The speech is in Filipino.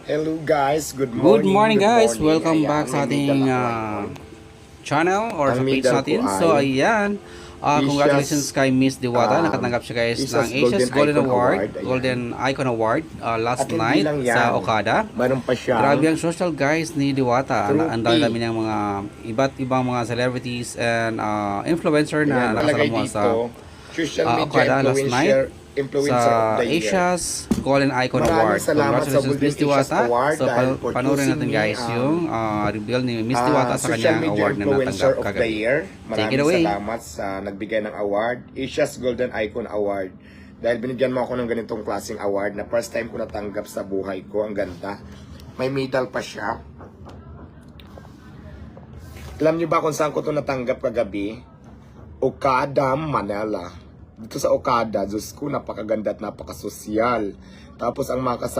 Hello guys, good Good morning. morning guys! Welcome Ayan, back sa may ating medal ako ngayon. channel or Ang sa page medal ko natin. ay So ayan, congratulations kay Miss Diwata. Nakatanggap siya guys Asia's ng Asia's Golden Icon Award, Award. Ayan. Golden Icon Award last At hindi night lang yan, sa Okada. meron pa siya. Grabe ang social guys ni Diwata. Trophy. Ang dami ng mga iba't ibang mga celebrities and influencer na nakasalamuha sa social media Okada last night influencer sa of the year. Asia's Golden Icon Maraming Award. salamat sa Congratulations Golden Miss Diwata. Asia's Award So dahil for panoorin choosing natin me guys yung reveal ni Miss Diwata sa social kanyang media award na influencer natanggap of the kagabi. year. Take it Maraming away. salamat sa nagbigay ng award, Asia's Golden Icon Award. Dahil binigyan mo ako ng ganitong klaseng award na first time ko natanggap sa buhay ko. Ang ganda. May medal pa siya. Alam niyo ba kung saan ko ito natanggap kagabi? Okada, Manila. Dito sa Okada, Diyos ko, napakaganda at napakasosyal. Tapos ang mga kasama